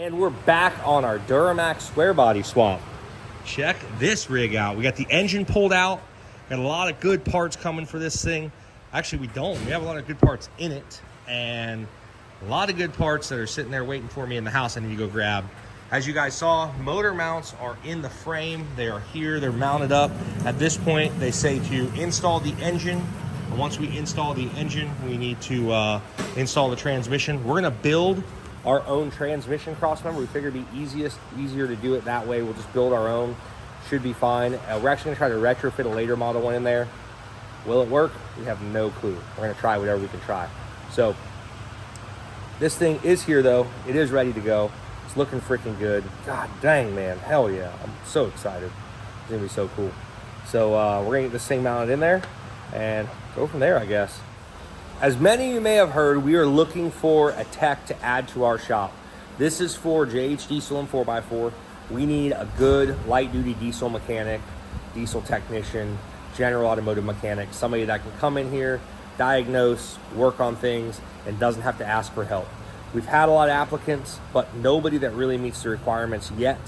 And we're back on our Duramax square body swap. Check this rig out. We got the engine pulled out. Got a lot of good parts coming for this thing. Actually, we don't. We have a lot of good parts in it. And a lot of good parts that are sitting there waiting for me in the house I need to go grab. As you guys saw, motor mounts are in the frame. They are here. They're mounted up. At this point, they say to install the engine. And once we install the engine, we need to install the transmission. We're going to build our own transmission crossmember. We figured it'd be easier to do it that way. We'll just build our own. Should be fine. We're actually gonna try to retrofit a later model one in there. Will it work? We have no clue. We're gonna try whatever we can try. So this thing is here though. It is ready to go. It's looking freaking good. God dang, man. Hell yeah. I'm so excited. It's gonna be so cool. So we're gonna get this thing mounted in there and go from there, I guess. As many of you may have heard, we are looking for a tech to add to our shop. This is for JH Diesel and 4x4. We need a good light-duty diesel mechanic, diesel technician, general automotive mechanic, somebody that can come in here, diagnose, work on things, and doesn't have to ask for help. We've had a lot of applicants, but nobody that really meets the requirements yet.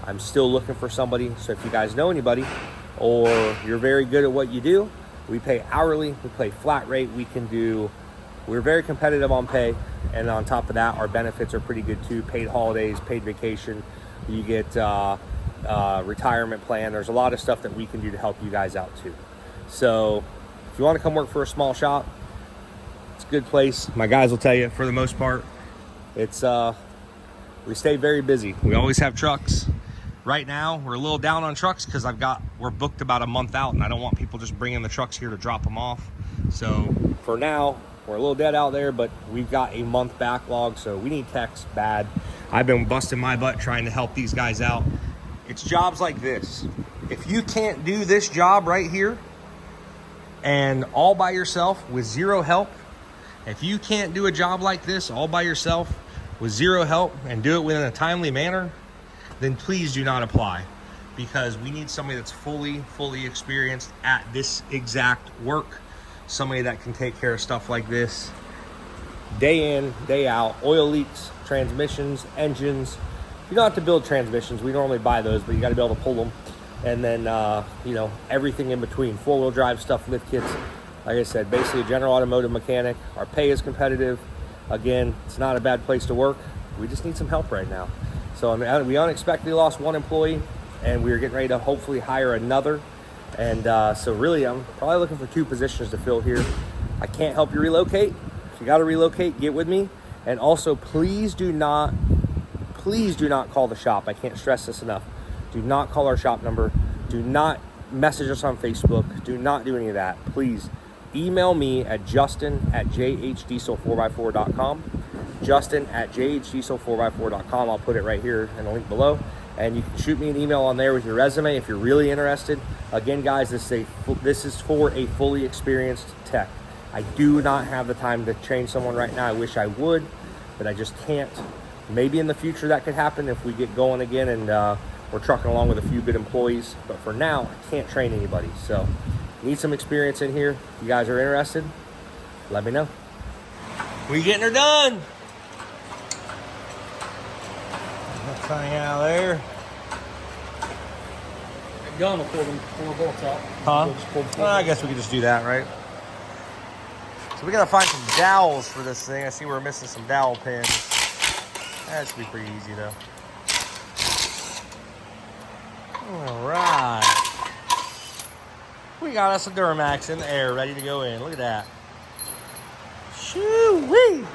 I'm still looking for somebody, so if you guys know anybody, or you're very good at what you do, we pay hourly, we pay flat rate, we're very competitive on pay, and on top of that, our benefits are pretty good too. Paid holidays, paid vacation, you get retirement plan. There's a lot of stuff that we can do to help you guys out too. So if you want to come work for a small shop, it's a good place. My guys will tell you, for the most part, it's we stay very busy. We always have trucks. Right now, we're a little down on trucks because we're booked about a month out, and I don't want people just bringing the trucks here to drop them off. So for now, we're a little dead out there, but we've got a month backlog, so we need techs bad. I've been busting my butt trying to help these guys out. It's jobs like this. If you can't do this job right here and all by yourself with zero help, if you can't do a job like this all by yourself with zero help and do it within a timely manner, then please do not apply, because we need somebody that's fully experienced at this exact work. Somebody that can take care of stuff like this day in, day out. Oil leaks, transmissions, engines. You don't have to build transmissions. We normally buy those, but you got to be able to pull them. And then, you know, everything in between. Four-wheel drive stuff, lift kits. Like I said, basically a general automotive mechanic. Our pay is competitive. Again, it's not a bad place to work. We just need some help right now. So I mean, we unexpectedly lost one employee, and we are getting ready to hopefully hire another. And so really, I'm probably looking for 2 positions to fill here. I can't help you relocate. If you got to relocate, get with me. And also, please do not call the shop. I can't stress this enough. Do not call our shop number. Do not message us on Facebook. Do not do any of that. Please email me at justin@jhdieselfour4x4.com. justin@jhdieselfour4x4.com. I'll put it right here in the link below. And you can shoot me an email on there with your resume if you're really interested. Again, guys, this is for a fully experienced tech. I do not have the time to train someone right now. I wish I would, but I just can't. Maybe in the future that could happen if we get going again and we're trucking along with a few good employees. But for now, I can't train anybody. So need some experience in here. If you guys are interested, let me know. We getting her done. Let's hang out there. Gun will pull them 4 bolts out. Huh? Well, I guess we could just do that, right? So we gotta find some dowels for this thing. I see we're missing some dowel pins. That should be pretty easy though. All right. We got us a Duramax in the air, ready to go in. Look at that. Shoo-wee!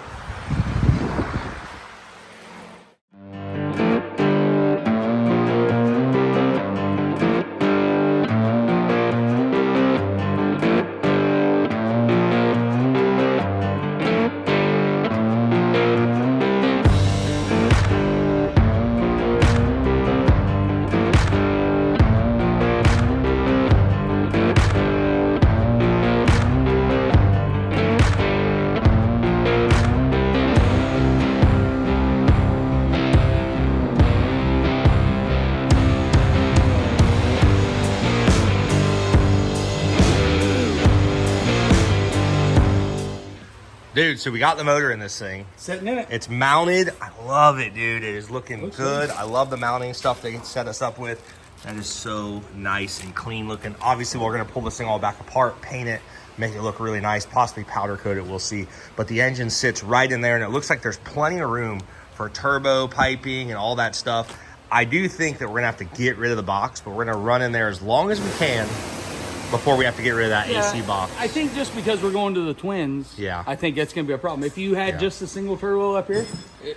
Dude, so we got the motor in this thing. Sitting in it. It's mounted. I love it, dude. It is looking good. I love the mounting stuff they set us up with. That is so nice and clean looking. Obviously, we're going to pull this thing all back apart, paint it, make it look really nice, possibly powder coat it, we'll see. But the engine sits right in there, and it looks like there's plenty of room for turbo piping and all that stuff. I do think that we're going to have to get rid of the box, but we're going to run in there as long as we can before we have to get rid of that AC box. I think just because we're going to the twins, I think that's going to be a problem. If you had just a single turbo up here,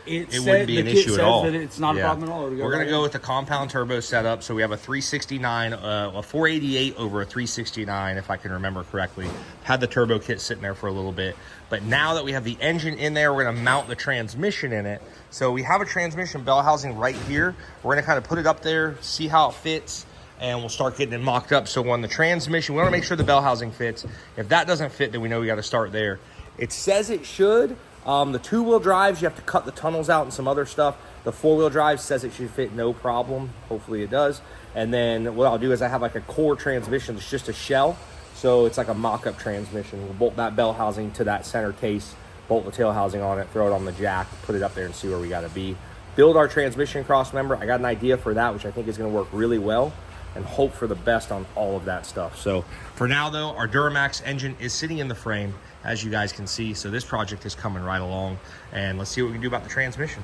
it wouldn't be an issue at all. That it's not a problem at all. We're going to go with the compound turbo setup. So we have a 369, a 488 over a 369, if I can remember correctly. Had the turbo kit sitting there for a little bit. But now that we have the engine in there, we're going to mount the transmission in it. So we have a transmission bell housing right here. We're going to kind of put it up there, see how it fits, and we'll start getting it mocked up. So on the transmission, we want to make sure the bell housing fits. If that doesn't fit, then we know we got to start there. It says it should. The two-wheel drives, you have to cut the tunnels out and some other stuff. The four-wheel drive says it should fit no problem. Hopefully it does. And then what I'll do is I have like a core transmission. It's just a shell. So it's like a mock-up transmission. We'll bolt that bell housing to that center case, bolt the tail housing on it, throw it on the jack, put it up there and see where we got to be. Build our transmission cross member. I got an idea for that, which I think is going to work really well, and hope for the best on all of that stuff. So for now though, our Duramax engine is sitting in the frame, as you guys can see. So this project is coming right along, and let's see what we can do about the transmission.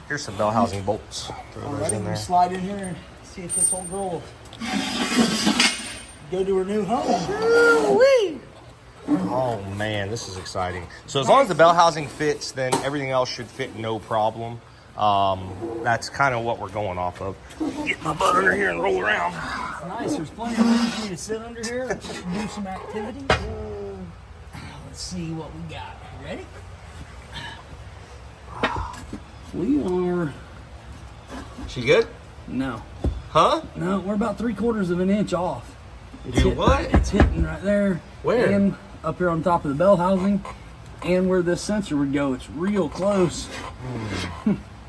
Here's some bell housing bolts. Throw those in there. Slide in here and see if this old girl will go to her new home. Woo-wee. Oh man, this is exciting. So as long as the bell housing fits, then everything else should fit no problem. That's kind of what we're going off of. Get my butt under here and roll around. Nice, there's plenty of room for me to sit under here and do some activity. Let's see what we got. Ready? We are... She good? No. Huh? No, we're about 3/4 of an inch off. What? It's hitting right there. Where? And up here on top of the bell housing. And where this sensor would go, it's real close.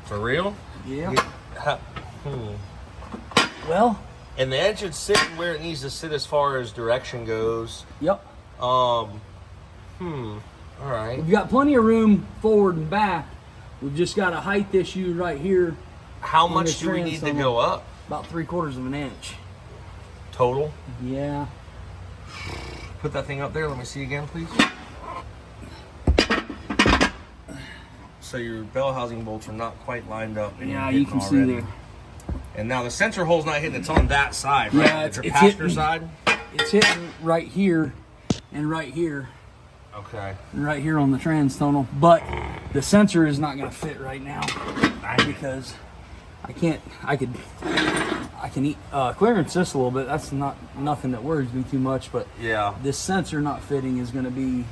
For real? Yeah. Well. And the engine's sitting where it needs to sit as far as direction goes. Yep. All right. We've got plenty of room forward and back. We've just got a height issue right here. How much do we need to go up? About 3/4 of an inch. Total? Yeah. Put that thing up there. Let me see again, please. So your bell housing bolts are not quite lined up. Yeah, you can see there. And now the sensor hole's not hitting. It's on that side, right? Yeah, it's your passenger side. It's hitting right here and right here. Okay. And right here on the trans tunnel, but the sensor is not going to fit right now because I can clearance this a little bit. That's nothing that worries me too much, but yeah, this sensor not fitting is going to be.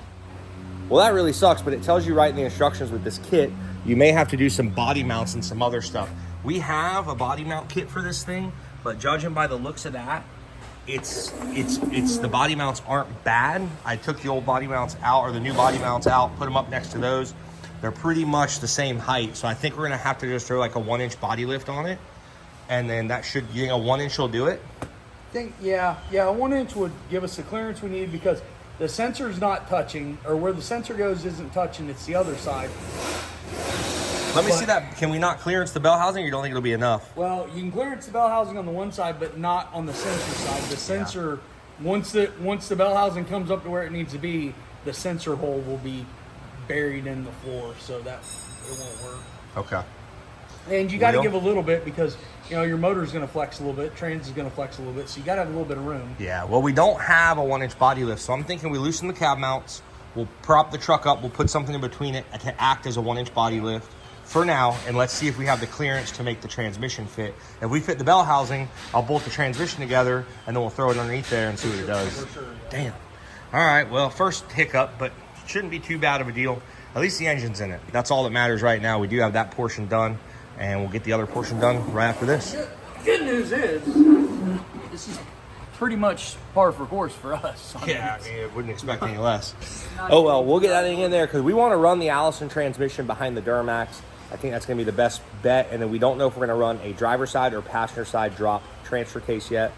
Well, that really sucks, but it tells you right in the instructions with this kit, you may have to do some body mounts and some other stuff. We have a body mount kit for this thing, but judging by the looks of that, it's the body mounts aren't bad. I took the old body mounts out, or the new body mounts out, put them up next to those. They're pretty much the same height, so I think we're gonna have to just throw like a 1-inch body lift on it, and then that should, you think a 1-inch will do it? Yeah, a 1-inch would give us the clearance we need because the sensor's not touching, or where the sensor goes isn't touching, it's the other side. Let me see that. Can we not clearance the bell housing, or you don't think it'll be enough? Well, you can clearance the bell housing on the one side, but not on the sensor side. The sensor, once the bell housing comes up to where it needs to be, the sensor hole will be buried in the floor, so that it won't work. Okay. And you got to give a little bit because your motor's going to flex a little bit, trans is going to flex a little bit, so you got to have a little bit of room. Yeah. Well, we don't have a 1-inch body lift, so I'm thinking we loosen the cab mounts. We'll prop the truck up. We'll put something in between it to act as a 1-inch body lift for now, and let's see if we have the clearance to make the transmission fit. If we fit the bell housing, I'll bolt the transmission together, and then we'll throw it underneath there and see what it does. For sure, yeah. Damn. All right. Well, first hiccup, but shouldn't be too bad of a deal. At least the engine's in it. That's all that matters right now. We do have that portion done, and we'll get the other portion done right after this. Good news is, this is pretty much par for course for us. Yeah, I wouldn't expect any less. Oh, well, we'll get that thing in there because we want to run the Allison transmission behind the Duramax. I think that's going to be the best bet, and then we don't know if we're going to run a driver's side or passenger side drop transfer case yet.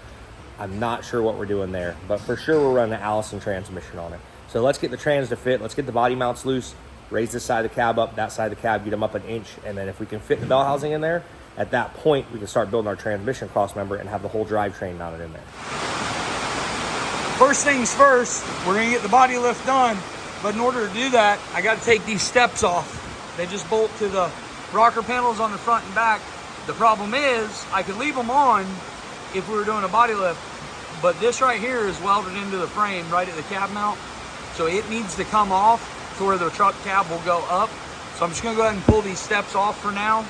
I'm not sure what we're doing there, but for sure we're running the Allison transmission on it. So let's get the trans to fit. Let's get the body mounts loose, raise this side of the cab up, that side of the cab, get them up an inch, and then if we can fit the bell housing in there, at that point, we can start building our transmission cross member and have the whole drivetrain mounted in there. First things first, we're gonna get the body lift done, but in order to do that, I gotta take these steps off. They just bolt to the rocker panels on the front and back. The problem is, I could leave them on if we were doing a body lift, but this right here is welded into the frame right at the cab mount, so it needs to come off to where the truck cab will go up. So I'm just gonna go ahead and pull these steps off for now.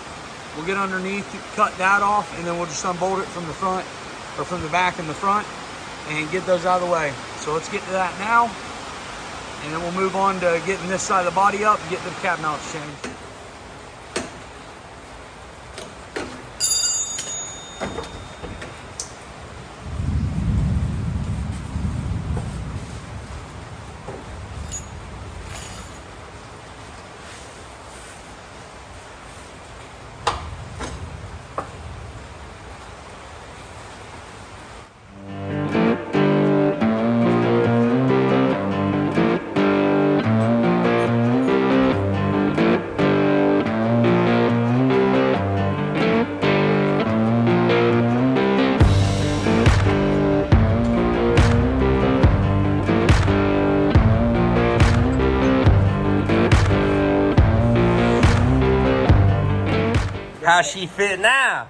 We'll get underneath, cut that off, and then we'll just unbolt it from the front, or from the back and the front, and get those out of the way. So let's get to that now, and then we'll move on to getting this side of the body up and getting the cab mounts changed. How's she fit now?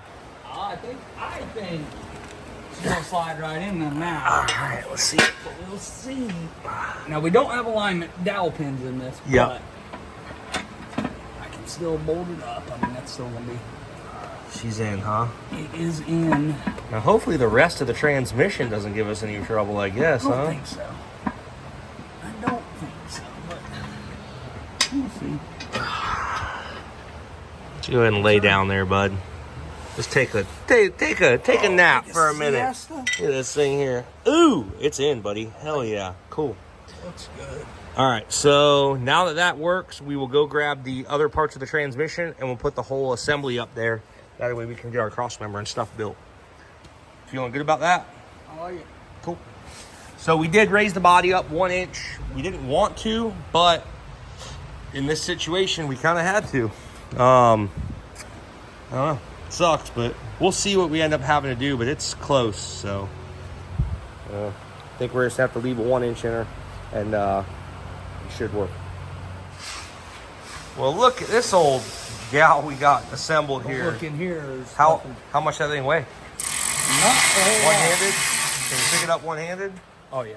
I think she's gonna slide right in there now. All right, let's see. But we'll see. Now we don't have alignment dowel pins in this, Yep. but I can still bolt it up. I mean, that's still gonna be. She's in, huh? It is in. Now, hopefully the rest of the transmission doesn't give us any trouble, I guess, I huh? don't think so. I don't think so, but we'll see. Go ahead and lay down there, bud. Just take a nap for a minute. Siesta? Look at this thing here. Ooh, it's in, buddy. Hell yeah. Cool. Looks good. All right, so now that that works, we will go grab the other parts of the transmission and we'll put the whole assembly up there. That way we can get our cross member and stuff built. Feeling good about that? I like it. Cool. So we did raise the body up 1 inch. We didn't want to, but in this situation, we kind of had to. I don't know. It sucks, but we'll see what we end up having to do, but it's close, so I think we're just gonna have to leave a 1 inch in her, and it should work. Well, look at this old gal we got assembled here. Look in here. How much that thing weigh? Not a whole lot. One-handed? Can you pick it up one-handed? Oh yeah.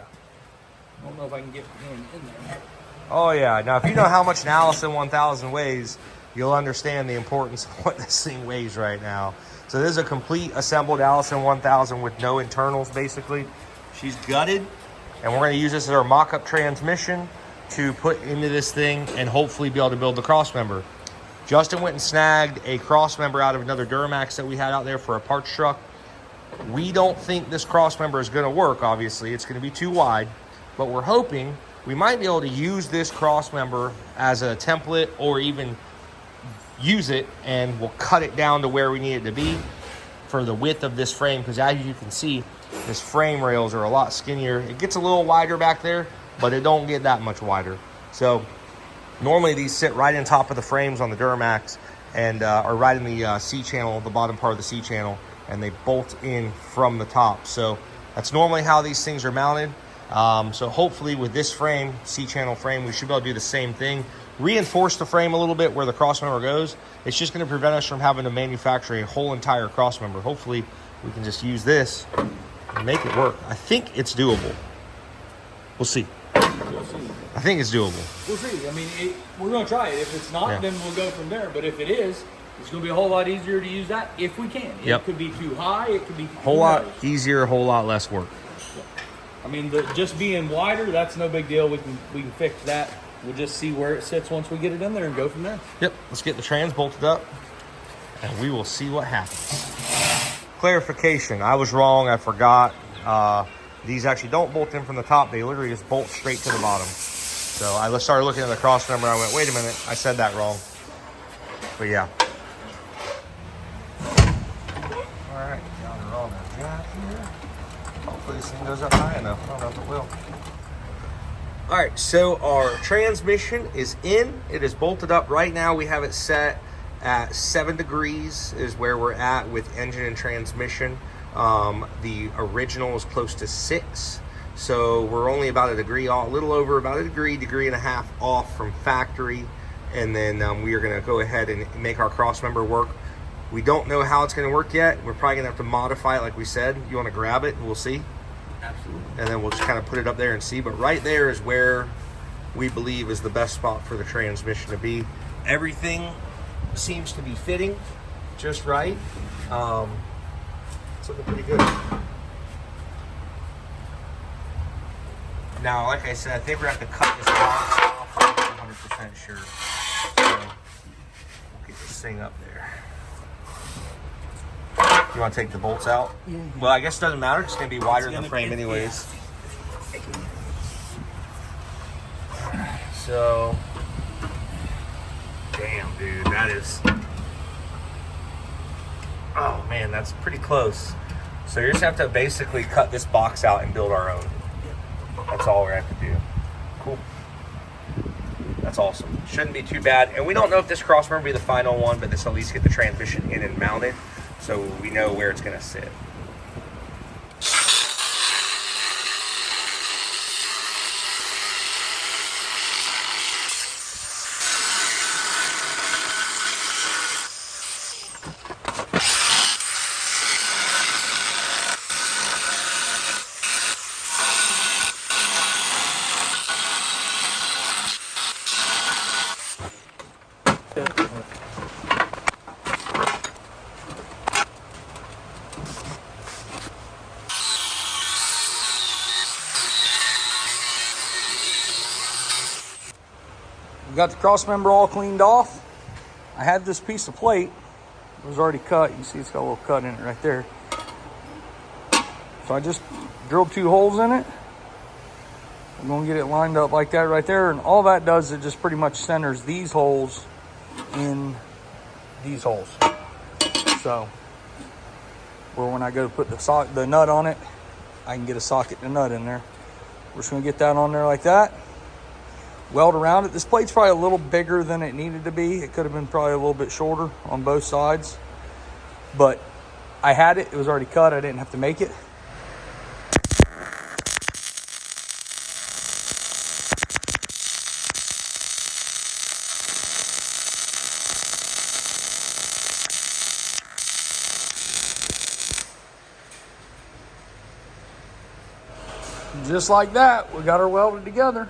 I don't know if I can get in there. Oh yeah. Now, if you know how much an Allison 1000 weighs, you'll understand the importance of what this thing weighs right now. So this is a complete assembled Allison 1000 with no internals, basically. She's gutted, and we're going to use this as our mock-up transmission to put into this thing and hopefully be able to build the cross member. Justin went and snagged a cross member out of another Duramax that we had out there for a parts truck. We don't think this cross member is going to work, obviously. It's going to be too wide, but we're hoping we might be able to use this cross member as a template, or even use it and we'll cut it down to where we need it to be for the width of this frame, because as you can see, this frame rails are a lot skinnier. It gets a little wider back there, but it don't get that much wider. So normally these sit right on top of the frames on the Duramax and are right in the C-channel, the bottom part of the C-channel, and they bolt in from the top. So that's normally how these things are mounted. So hopefully with this frame, C-channel frame, we should be able to do the same thing. Reinforce the frame a little bit where the cross member goes. It's just going to prevent us from having to manufacture a whole entire cross member. Hopefully we can just use this and make it work. I think it's doable. We'll see. We'll see. I think it's doable. We'll see. I mean, we're going to try it. If it's not, then we'll go from there. But if it is, it's going to be a whole lot easier to use that if we can. It could be too high. It could be a whole lot easier, a whole lot less work. I mean, just being wider, that's no big deal. We can fix that. We'll just see where it sits once we get it in there and go from there. Yep, let's get the trans bolted up and we will see what happens. Clarification, I was wrong, I forgot. These actually don't bolt in from the top. They literally just bolt straight to the bottom. So I started looking at the cross member and I went, wait a minute, I said that wrong. But yeah. All right, got her on the jack here. Hopefully this thing goes up high enough. I don't know if it will. All right, so our transmission is in. It is bolted up right now. We have it set at 7 degrees is where we're at with engine and transmission. The original is close to 6. So we're only about a degree off, a little over about a degree and a half off from factory. And then we are gonna go ahead and make our crossmember work. We don't know how it's gonna work yet. We're probably gonna have to modify it like we said. You wanna grab it and we'll see? Absolutely. And then we'll just kind of put it up there and see. But right there is where we believe is the best spot for the transmission to be. Everything seems to be fitting just right. It's looking pretty good. Now, like I said, I think we're going to have to cut this box off. I'm not 100% sure. So, we'll get this thing up there. You want to take the bolts out? Yeah. Well, I guess it doesn't matter. It's going to be wider than the frame anyways. So, damn, dude, that is... Oh, man, that's pretty close. So you just have to basically cut this box out and build our own. That's all we have to do. Cool. That's awesome. Shouldn't be too bad. And we don't know if this crossmember will be the final one, but this will at least get the transmission in and mounted so we know where it's going to sit. We got the cross member all cleaned off. I had this piece of plate. It was already cut. You see it's got a little cut in it right there. So I just drilled 2 holes in it. I'm going to get it lined up like that right there. And all that does, it just pretty much centers these holes in these holes. So where when I go to put the nut on it, I can get a socket and a nut in there. We're just going to get that on there like that. Weld around it. This plate's probably a little bigger than it needed to be. It could have been probably a little bit shorter on both sides. But I had it. It was already cut. I didn't have to make it. Just like that, we got her welded together.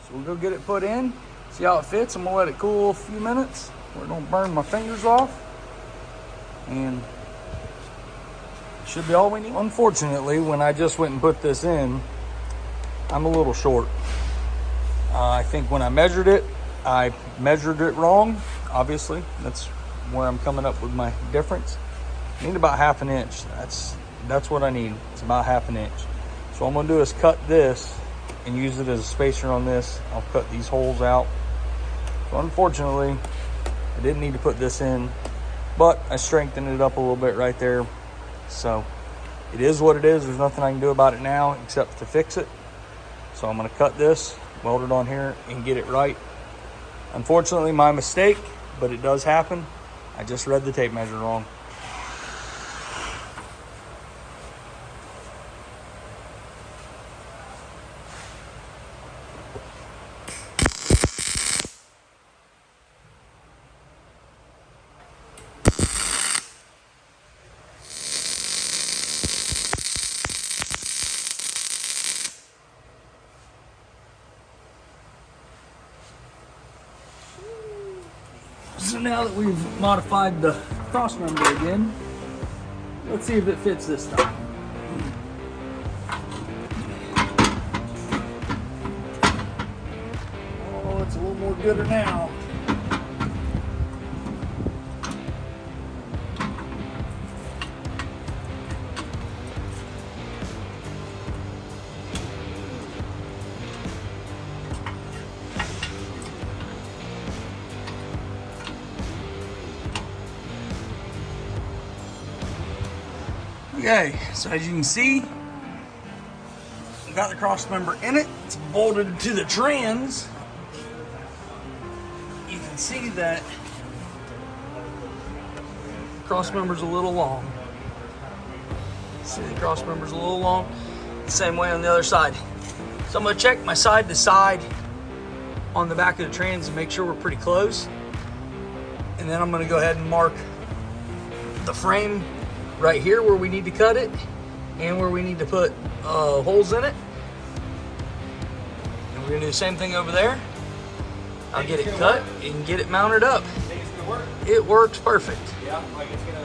So we'll go get it put in, see how it fits. I'm gonna let it cool a few minutes where it don't burn my fingers off. And should be all we need. Unfortunately, when I just went and put this in, I'm a little short. I think when I measured it wrong, obviously. That's where I'm coming up with my difference. I need about 1/2 inch. That's what I need. It's about 1/2 inch. So what I'm gonna do is cut this and use it as a spacer on this. I'll cut these holes out. So unfortunately, I didn't need to put this in, but I strengthened it up a little bit right there. So it is what it is. There's nothing I can do about it now except to fix it. So I'm gonna cut this, weld it on here, and get it right. Unfortunately, my mistake, but it does happen. I just read the tape measure wrong. So now that we've modified the cross member again, let's see if it fits this time. Oh, it's a little more gooder now. Okay, so as you can see, got the cross member in it. It's bolted to the trans. You can see that cross member's a little long. See, the cross member's a little long. The same way on the other side. So I'm gonna check my side to side on the back of the trans and make sure we're pretty close. And then I'm gonna go ahead and mark the frame right here where we need to cut it and where we need to put holes in it. And we're gonna do the same thing over there. I'll get it cut and get it mounted up. Think it's gonna work? It works perfect. Yeah, like it's gonna.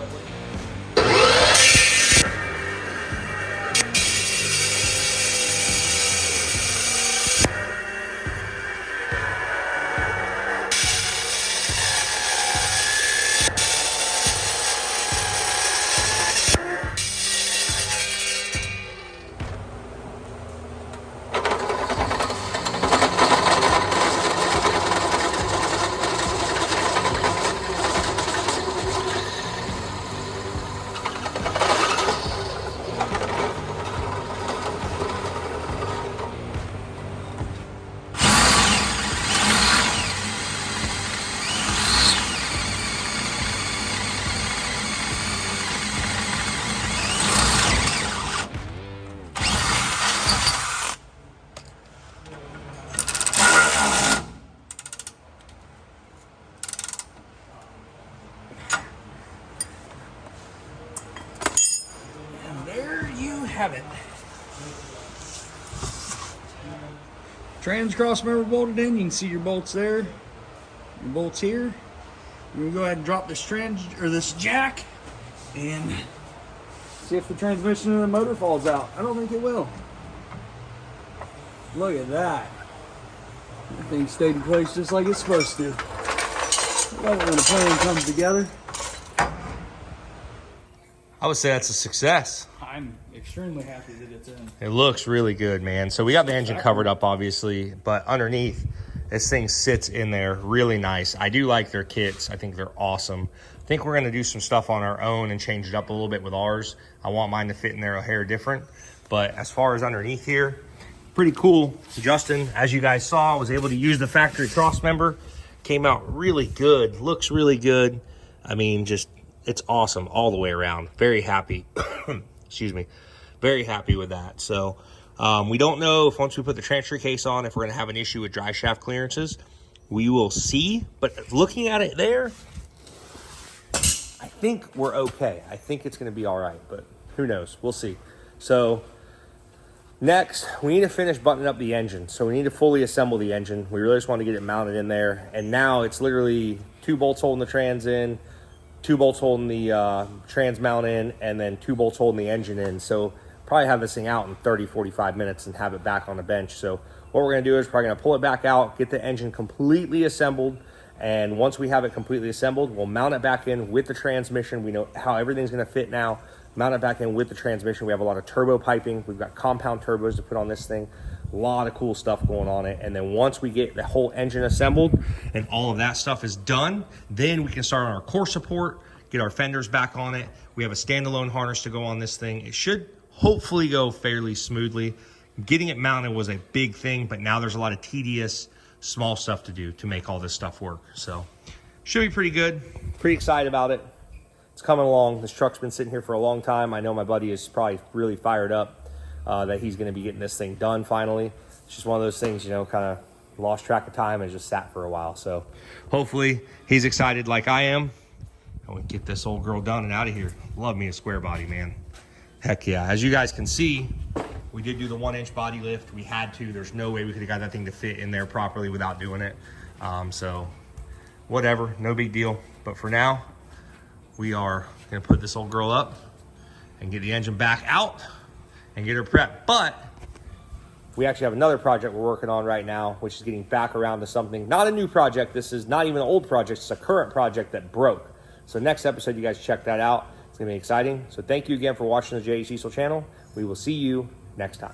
Have it. Trans cross member bolted in. You can see your bolts there. Your bolts here. We're gonna go ahead and drop this trans or this jack and see if the transmission and the motor falls out. I don't think it will. Look at that. That thing stayed in place just like it's supposed to. I love it when a plan comes together. I would say that's a success. I'm extremely happy that it's in. It looks really good, man. So we got the engine covered up, obviously, but underneath, this thing sits in there really nice. I do like their kits. I think they're awesome. I think we're going to do some stuff on our own and change it up a little bit with ours. I want mine to fit in there a hair different. But as far as underneath here, pretty cool. Justin, as you guys saw, was able to use the factory cross member. Came out really good. Looks really good. I mean, just, it's awesome all the way around. Very happy. Excuse me. Very happy with that. So we don't know if once we put the transfer case on, if we're going to have an issue with drive shaft clearances. We will see. But looking at it there, I think we're okay. I think it's going to be all right. But who knows? We'll see. So next, we need to finish buttoning up the engine. So we need to fully assemble the engine. We really just want to get it mounted in there. And now it's literally 2 bolts holding the trans in, 2 bolts holding the trans mount in, and then 2 bolts holding the engine in. So probably have this thing out in 30, 45 minutes and have it back on the bench. So what we're gonna do is probably gonna pull it back out, get the engine completely assembled. And once we have it completely assembled, we'll mount it back in with the transmission. We know how everything's gonna fit now. Mount it back in with the transmission. We have a lot of turbo piping. We've got compound turbos to put on this thing. A lot of cool stuff going on it. And then once we get the whole engine assembled and all of that stuff is done, then we can start on our core support, get our fenders back on it. We have a standalone harness to go on this thing. It should hopefully go fairly smoothly. Getting it mounted was a big thing, but now there's a lot of tedious, small stuff to do to make all this stuff work. So should be pretty good. Pretty excited about it. It's coming along. This truck's been sitting here for a long time. I know my buddy is probably really fired up that he's going to be getting this thing done finally. It's just one of those things, you know, kind of lost track of time and just sat for a while. So hopefully he's excited like I am. I want to get this old girl done and out of here. Love me a square body, man. Heck yeah. As you guys can see, we did do the 1-inch body lift. We had to. There's no way we could have got that thing to fit in there properly without doing it. So whatever, no big deal. But for now, we are going to put this old girl up and get the engine back out and get her prepped. But we actually have another project we're working on right now, which is getting back around to something. Not a new project. This is not even an old project. It's a current project that broke. So next episode, you guys check that out. It's going to be exciting. So thank you again for watching the J.E. Cecil channel. We will see you next time.